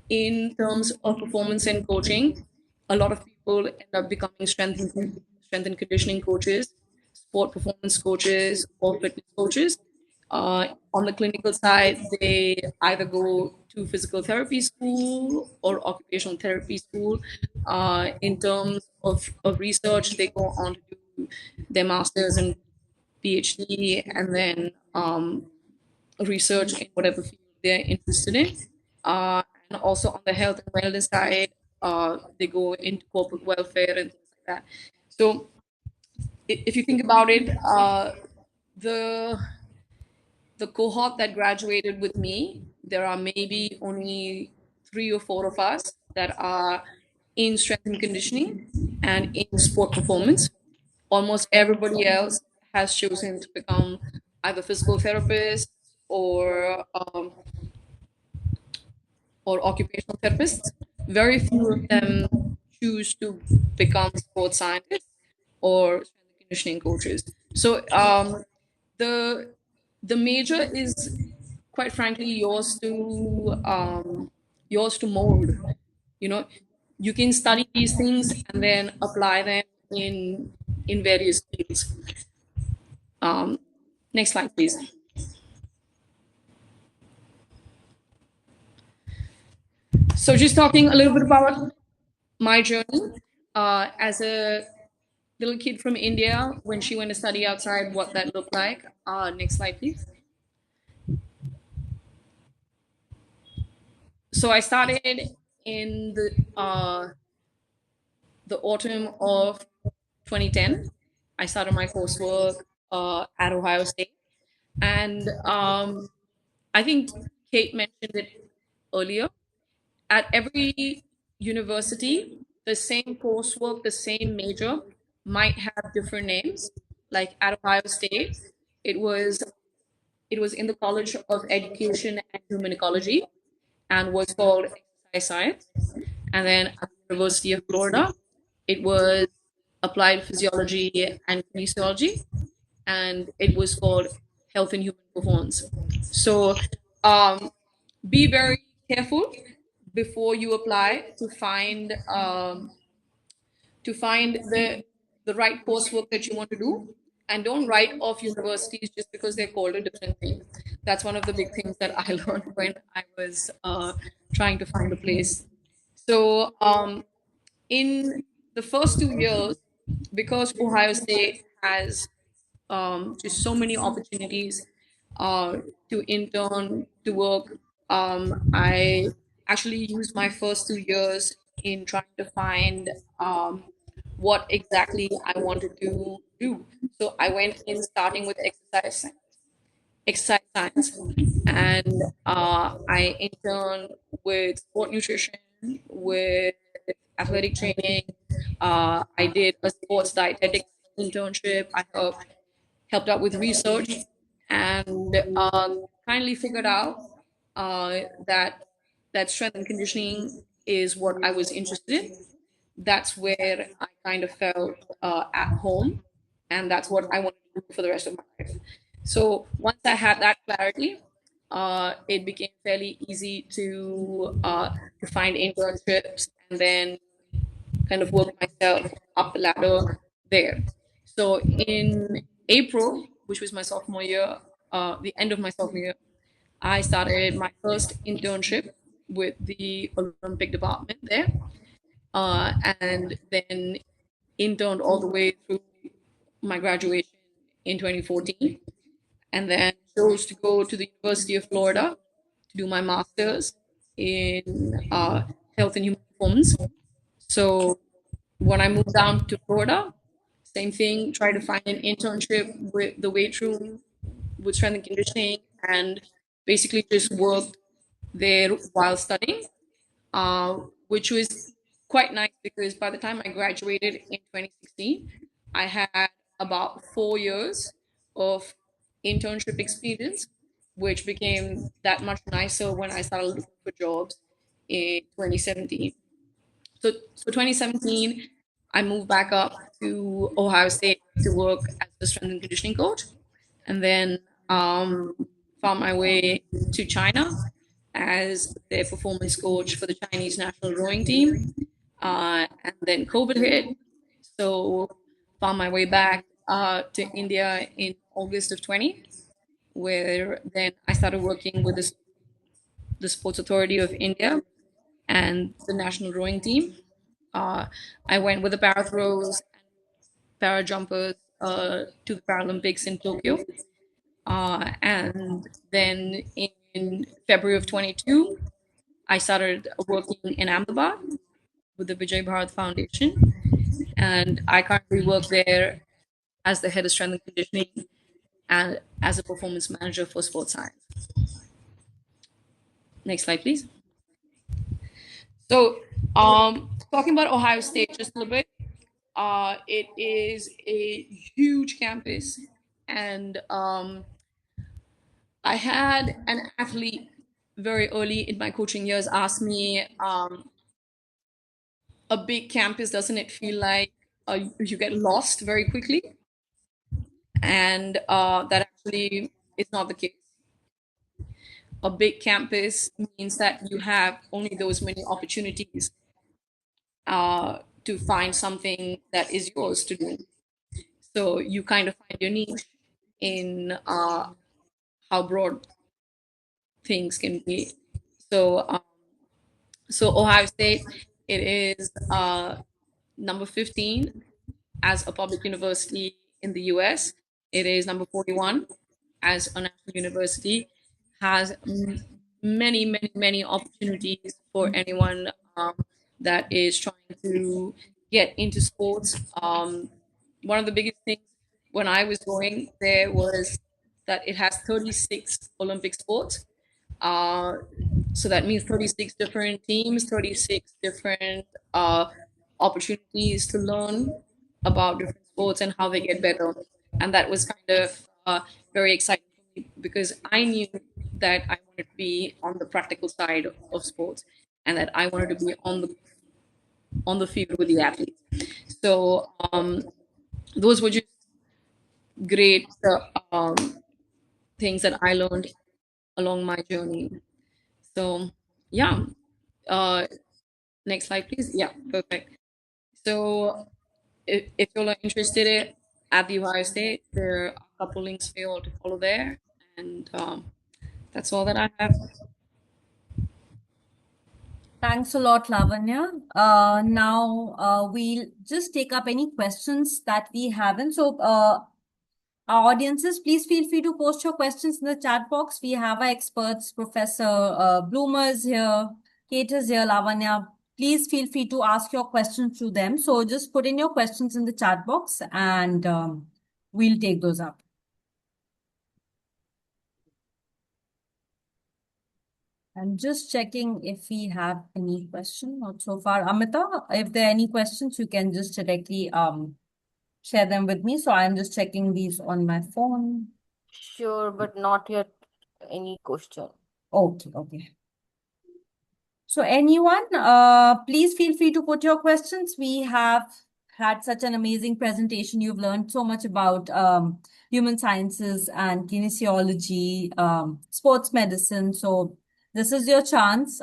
In terms of performance and coaching, a lot of people end up becoming strength and conditioning coaches, sport performance coaches, or fitness coaches. On the clinical side, they either go to physical therapy school or occupational therapy school. In terms of research, they go on to do their master's and PhD, and then research in whatever field they're interested in. And also on the health and wellness side, they go into corporate welfare and things like that. So if you think about it, the the cohort that graduated with me, there are maybe only 3 or 4 of us that are in strength and conditioning and in sport performance. Almost everybody else has chosen to become either physical therapists or occupational therapists. Very few of them choose to become sports scientists or strength and conditioning coaches. So the major is quite frankly yours to mold. You know, you can study these things and then apply them in various fields. Next slide, please. So just talking a little bit about my journey as a little kid from India when she went to study outside, what that looked like. Next slide, please. So I started in the autumn of 2010. I started my coursework at Ohio State, and I think Kate mentioned it earlier. At every university, the same coursework, the same major might have different names. Like at Ohio State, it was in the College of Education and Human Ecology and was called Exercise Science. And then at the University of Florida, it was Applied Physiology and Kinesiology, and it was called Health and Human Performance. So be very careful before you apply to find the right coursework that you want to do, and don't write off universities just because they're called a different thing. That's one of the big things that I learned when I was trying to find a place. So in the first 2 years, because Ohio State has just so many opportunities uh, to intern, to work. I actually used my first 2 years in trying to find what exactly I wanted to do. So I went in starting with exercise science, and I interned with sport nutrition, with athletic training. I did a sports dietetics internship. I helped out with research, and kindly figured out that strength and conditioning is what I was interested in. That's where I kind of felt at home, and that's what I wanted to do for the rest of my life. So once I had that clarity, it became fairly easy to find internships and then kind of work myself up the ladder there. So in April, which was my sophomore year, the end of my sophomore year, I started my first internship with the Olympic department there, and then interned all the way through my graduation in 2014, and then chose to go to the University of Florida to do my master's in health and human performance. So when I moved down to Florida, same thing, try to find an internship with the weight room, with strength and conditioning, and basically just worked there while studying, which was quite nice because by the time I graduated in 2016, I had about 4 years of internship experience, which became that much nicer when I started looking for jobs in 2017. So 2017, I moved back up to Ohio State to work as a strength and conditioning coach, and then um, found my way to China as their performance coach for the Chinese national rowing team. And then COVID hit, so found my way back to India in August of 20, where then I started working with the Sports Authority of India and the national rowing team. Uh, I went with the para throws and para jumpers to the Paralympics in Tokyo. And then in February of 22, I started working in Ahmedabad with the Vijay Bharat Foundation. And I currently work there as the head of strength and conditioning and as a performance manager for sports science. Next slide, please. So, talking about Ohio State just a little bit, it is a huge campus, and I had an athlete very early in my coaching years ask me, a big campus, doesn't it feel like you get lost very quickly? And that actually is not the case. A big campus means that you have only those many opportunities to find something that is yours to do. So you kind of find your niche in how broad things can be. So, so Ohio State, it is number 15 as a public university in the US. It is number 41 as a national university. Has many, many, many opportunities for anyone that is trying to get into sports. One of the biggest things when I was going there was that it has 36 Olympic sports. Uh, so that means 36 different teams, 36 different opportunities to learn about different sports and how they get better. And that was kind of very exciting for me because I knew that I wanted to be on the practical side of sports and that I wanted to be on the field with the athletes. So those were just great things that I learned along my journey. So yeah, uh, next slide, please. Yeah, perfect. So if you're interested at the Ohio State. There are a couple links for you all to follow there. And that's all that I have. Thanks a lot, Lavanya. Now we'll just take up any questions that we haven't. So, our audiences, please feel free to post your questions in the chat box. We have our experts, Professor Bloomer is here, Kate is here, Lavanya. Please feel free to ask your questions to them. So just put in your questions in the chat box and we'll take those up. I'm just checking if we have any question not so far. Amita, if there are any questions, you can just directly share them with me. So I'm just checking these on my phone. Sure, but not yet any question. Okay. So anyone, please feel free to put your questions. We have had such an amazing presentation. You've learned so much about human sciences and kinesiology, sports medicine. So this is your chance.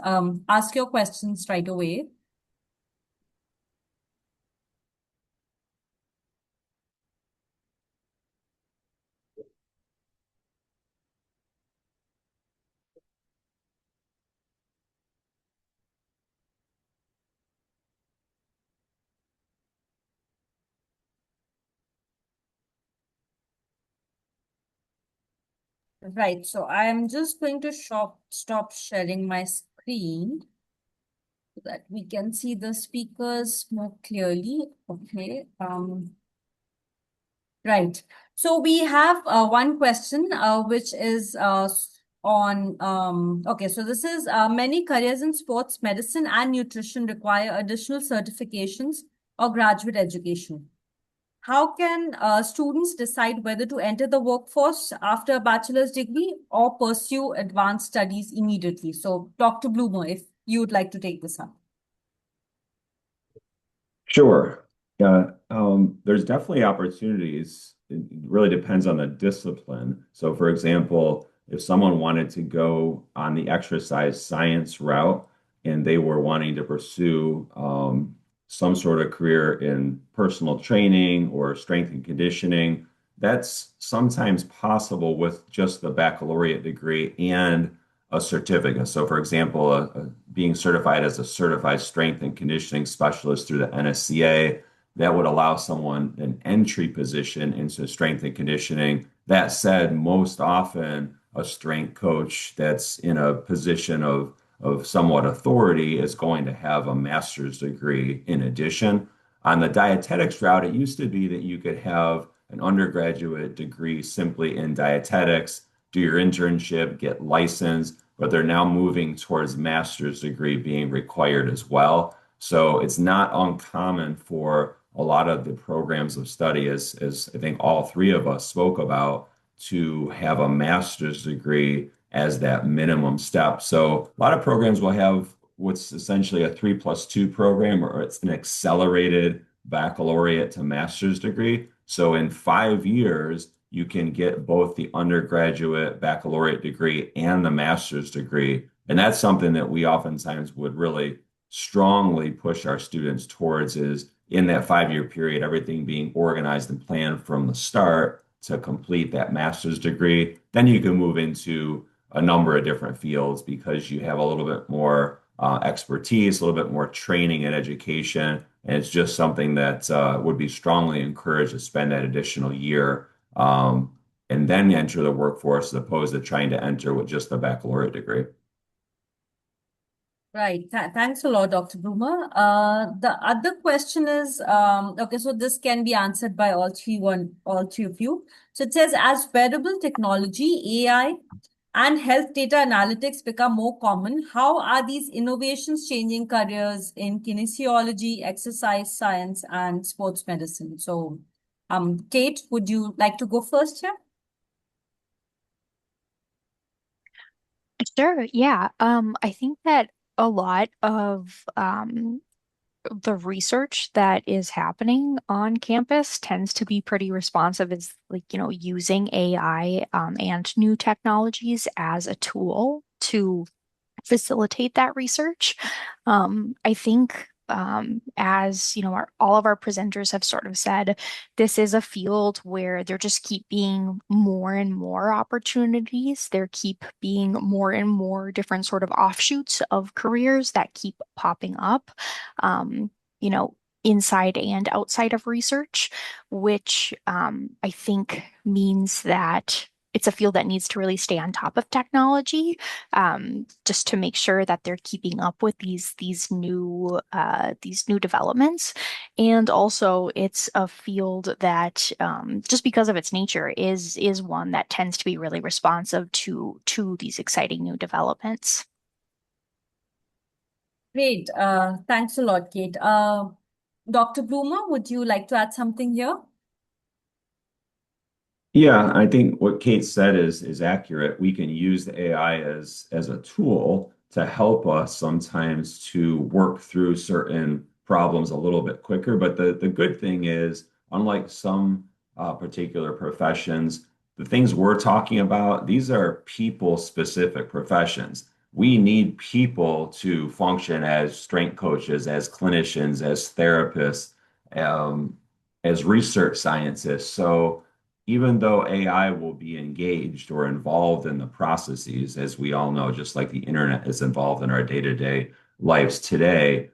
Ask your questions right away. Right, so I'm just going to stop sharing my screen so that we can see the speakers more clearly. Okay. Right. So we have one question which is on okay, so this is many careers in sports medicine and nutrition require additional certifications or graduate education. How can students decide whether to enter the workforce after a bachelor's degree or pursue advanced studies immediately? So, Dr. Bloomer, if you would like to take this up. Sure. Yeah, there's definitely opportunities. It really depends on the discipline. So, for example, if someone wanted to go on the exercise science route and they were wanting to pursue some sort of career in personal training or strength and conditioning, that's sometimes possible with just the baccalaureate degree and a certificate. So, for example, being certified as a certified strength and conditioning specialist through the NSCA, that would allow someone an entry position into strength and conditioning. That said, most often a strength coach that's in a position of somewhat authority is going to have a master's degree in addition. On the dietetics route, it used to be that you could have an undergraduate degree simply in dietetics, do your internship, get licensed, but they're now moving towards master's degree being required as well. So it's not uncommon for a lot of the programs of study, as I think all three of us spoke about, to have a master's degree as that minimum step. So a lot of programs will have what's essentially a 3+2 program, or it's an accelerated baccalaureate to master's degree. So in 5 years, you can get both the undergraduate baccalaureate degree and the master's degree. And that's something that we oftentimes would really strongly push our students towards, is in that 5 year period, everything being organized and planned from the start to complete that master's degree. Then you can move into a number of different fields because you have a little bit more expertise, a little bit more training and education. And it's just something that would be strongly encouraged to spend that additional year and then enter the workforce as opposed to trying to enter with just the baccalaureate degree. Right. Thanks a lot, Dr. Bloomer. The other question is, okay, so this can be answered by all three of you. So it says, as wearable technology, AI, and health data analytics become more common, how are these innovations changing careers in kinesiology, exercise science, and sports medicine? So, Kate, would you like to go first here? Sure, yeah. I think that a lot of the research that is happening on campus tends to be pretty responsive. It's like, using AI and new technologies as a tool to facilitate that research. I think as you know, all of our presenters have sort of said, this is a field where there just keep being more and more opportunities. There keep being more and more different sort of offshoots of careers that keep popping up, you know, inside and outside of research, which I think means that it's a field that needs to really stay on top of technology, just to make sure that they're keeping up with these new developments. And also, it's a field that, just because of its nature, is one that tends to be really responsive to these exciting new developments. Great. Thanks a lot, Kate. Dr. Bloomer, would you like to add something here? Yeah, I think what Kate said is accurate. We can use the AI as a tool to help us sometimes to work through certain problems a little bit quicker. But the good thing is, unlike some particular professions, the things we're talking about, these are people-specific professions. We need people to function as strength coaches, as clinicians, as therapists, um, as research scientists. So even though AI will be engaged or involved in the processes, as we all know, just like the internet is involved in our day-to-day lives today,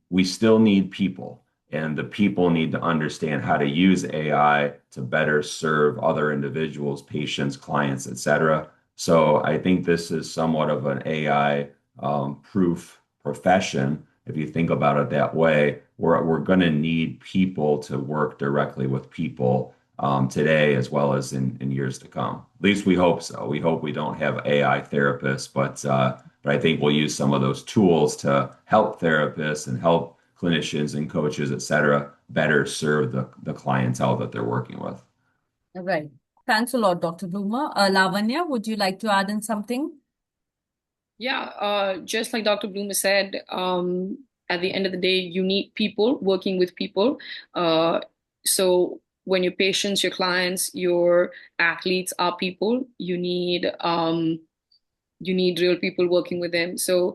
we still need people. And the people need to understand how to use AI to better serve other individuals, patients, clients, etc. So I think this is somewhat of an AI proof profession. If you think about it that way, we're going to need people to work directly with people today as well as in years to come. At least we hope so. We hope we don't have AI therapists, but I think we'll use some of those tools to help therapists and help clinicians and coaches, et cetera, better serve the clientele that they're working with. Right. Thanks a lot, Dr. Bloomer. Lavanya, would you like to add in something? Yeah, just like Dr. Bloomer said, at the end of the day, you need people working with people. So when your patients, your clients, your athletes are people, you need real people working with them. So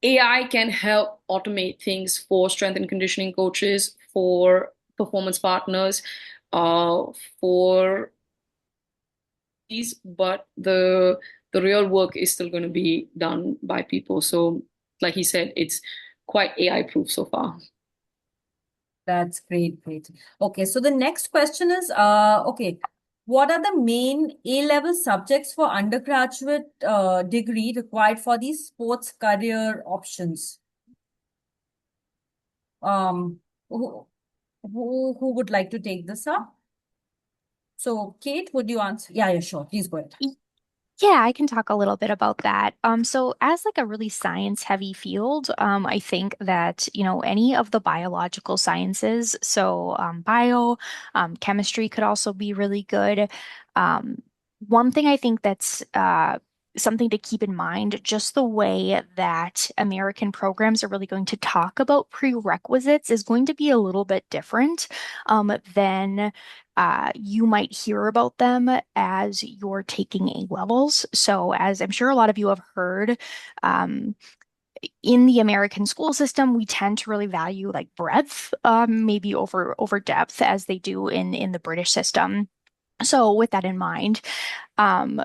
AI can help automate things for strength and conditioning coaches, for performance partners, uh, for these, but the real work is still going to be done by people. So, like he said, it's quite AI proof so far. That's great, great. Okay, so the next question is, okay, what are the main A-level subjects for undergraduate degree required for these sports career options? Um, who, who would like to take this up? So, Kate, would you answer? Yeah, yeah, sure. Please go ahead. Yeah, I can talk a little bit about that. So as like a really science heavy field, I think that, you know, any of the biological sciences, so bio, chemistry could also be really good. Um, One thing I think that's something to keep in mind, just the way that American programs are really going to talk about prerequisites is going to be a little bit different than you might hear about them as you're taking A levels. So, as I'm sure a lot of you have heard, um, in the American school system, we tend to really value like breadth, maybe over depth, as they do in the British system. So, with that in mind,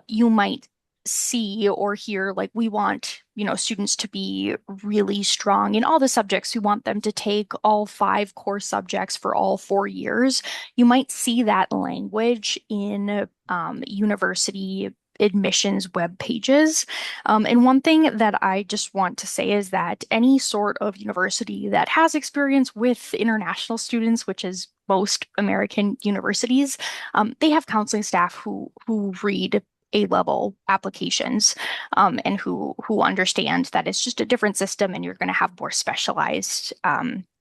you might see or hear like we want, you know, students to be really strong in all the subjects. We want them to take all 5 core subjects for all 4 years. You might see that language in university admissions web pages. And one thing that I just want to say is that any sort of university that has experience with international students, which is most American universities, they have counseling staff who read A-level applications, and who understand that it's just a different system and you're going to have more specialized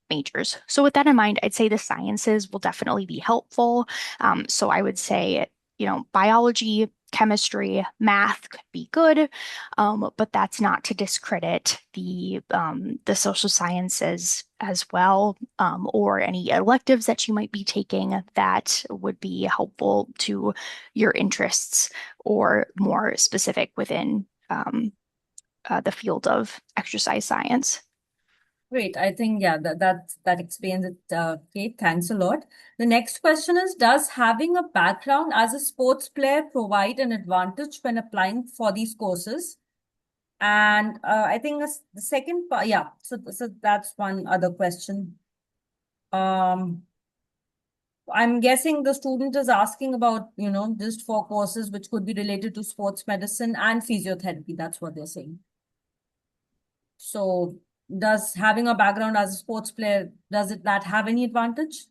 majors. So with that in mind, I'd say the sciences will definitely be helpful. So I would say, you know, biology, chemistry, math could be good, but that's not to discredit the social sciences as well, or any electives that you might be taking that would be helpful to your interests or more specific within the field of exercise science. Great. I think, yeah, that explains it, Kate. Thanks a lot. The next question is, does having a background as a sports player provide an advantage when applying for these courses? And I think the second part, yeah, so that's one other question. I'm guessing the student is asking about, just four courses which could be related to sports medicine and physiotherapy. That's what they're saying. So does having a background as a sports player, that have any advantage?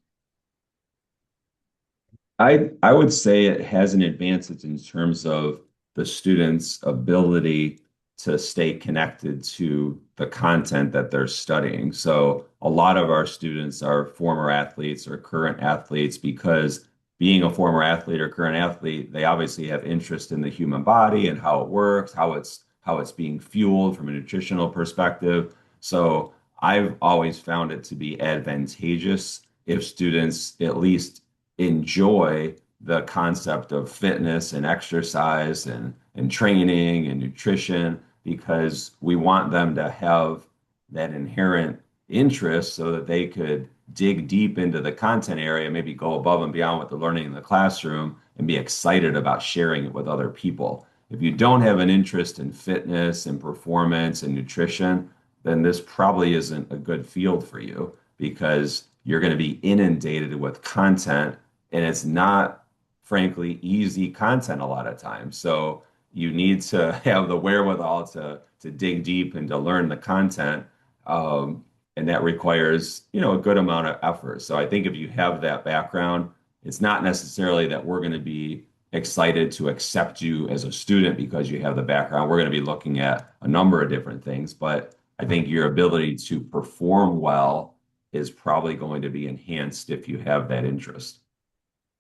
I would say it has an advantage in terms of the student's ability to stay connected to the content that they're studying. So a lot of our students are former athletes or current athletes because being a former athlete or current athlete, they obviously have interest in the human body and how it works, how it's being fueled from a nutritional perspective. So I've always found it to be advantageous if students at least enjoy the concept of fitness and exercise and training and nutrition because we want them to have that inherent interest so that they could dig deep into the content area, maybe go above and beyond what they're learning in the classroom and be excited about sharing it with other people. If you don't have an interest in fitness and performance and nutrition, then this probably isn't a good field for you because you're going to be inundated with content and it's not, frankly, easy content a lot of times. So you need to have the wherewithal to dig deep and to learn the content. And that requires, a good amount of effort. So I think if you have that background, it's not necessarily that we're going to be excited to accept you as a student because you have the background. We're going to be looking at a number of different things, but I think your ability to perform well is probably going to be enhanced if you have that interest.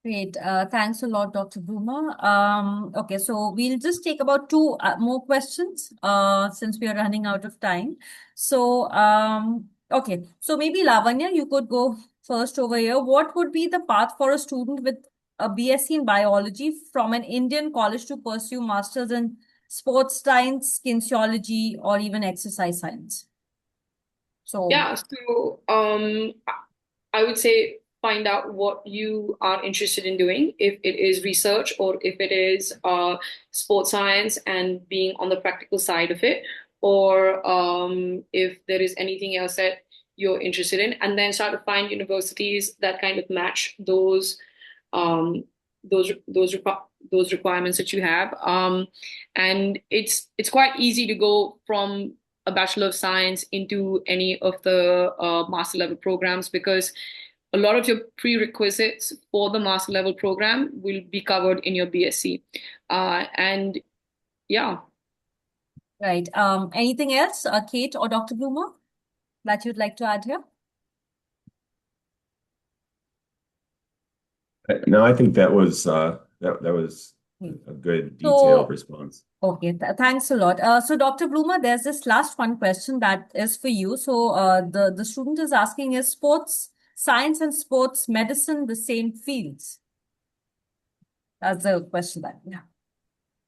Great. Thanks a lot, Dr. Bruma. Okay, so we'll just take about two more questions since we are running out of time. So, okay, so maybe Lavanya, you could go first over here. What would be the path for a student with a BSc in biology from an Indian college to pursue masters in sports science, kinesiology, or even exercise science? So, Yeah, so I would say find out what you are interested in doing, if it is research or if it is sports science and being on the practical side of it, or if there is anything else that you're interested in, and then start to find universities that kind of match um, those requirements that you have. And it's quite easy to go from a Bachelor of Science into any of the master level programs because a lot of your prerequisites for the master level program will be covered in your BSc. And yeah. right. Anything else, Kate or Dr. Bloomer, that you'd like to add here? No, I think that was that was a good detailed So, response. okay, thanks a lot. So, Dr. Bloomer, there's this last one question that is for you. So, the student is asking, is sports science and sports medicine the same fields? That's the question that, yeah.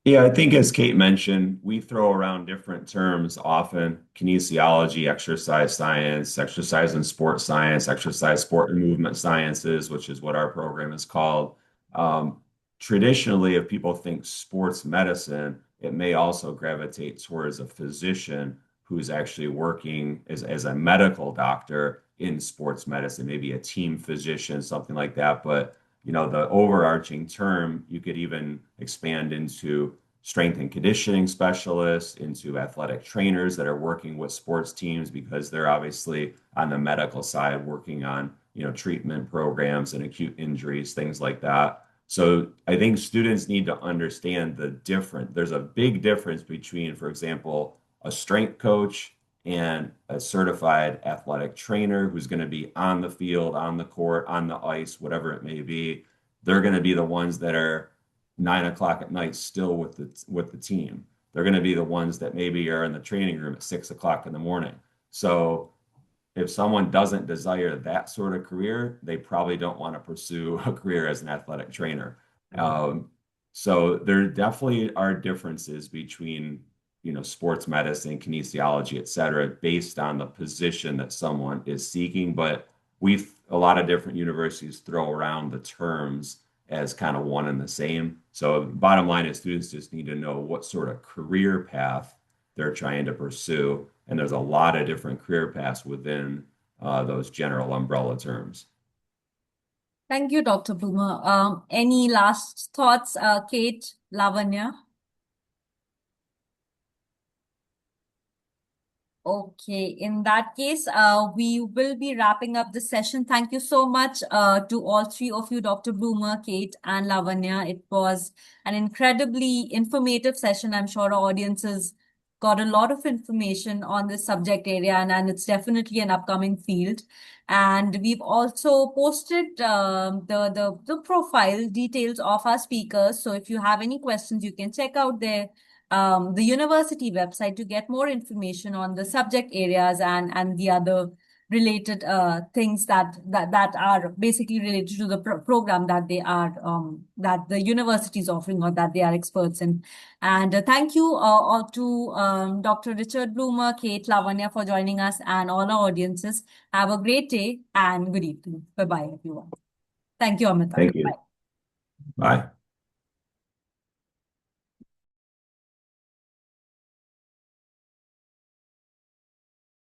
Yeah, I think as Kate mentioned, we throw around different terms often: kinesiology, exercise science, exercise and sport science, exercise, sport and movement sciences, which is what our program is called. Um, Traditionally, if people think sports medicine, it may also gravitate towards a physician who's actually working as a medical doctor in sports medicine, maybe a team physician, something like that. But the overarching term, you could even expand into strength and conditioning specialists, into athletic trainers that are working with sports teams because they're obviously on the medical side working on, treatment programs and acute injuries, things like that. So I think students need to understand there's a big difference between, for example, a strength coach and a certified athletic trainer who's going to be on the field, on the court, on the ice, whatever it may be. They're going to be the ones that are 9 o'clock at night still with the team. They're going to be the ones that maybe are in the training room at 6 o'clock in the morning. So if someone doesn't desire that sort of career, they probably don't want to pursue a career as an athletic trainer. So there definitely are differences between, sports medicine, kinesiology, et cetera, based on the position that someone is seeking. But a lot of different universities throw around the terms as kind of one and the same. So bottom line is students just need to know what sort of career path they're trying to pursue. And there's a lot of different career paths within those general umbrella terms. Thank you, Dr. Bloomer. Any last thoughts, Kate, Lavanya? Okay, in that case, we will be wrapping up the session. Thank you so much to all three of you, Dr. Bloomer, Kate, and Lavanya. It was an incredibly informative session. I'm sure our audiences got a lot of information on this subject area, and it's definitely an upcoming field. And we've also posted the profile details of our speakers. So if you have any questions, you can check out the university website to get more information on the subject areas and the other related things that are basically related to the program that they are that the university is offering or that they are experts in. And thank you all to Dr. Richard Bloomer, Kate, Lavanya for joining us, and all our audiences. Have a great day and good evening. Bye bye, everyone. Thank you, Amita. Thank you. Bye. Bye.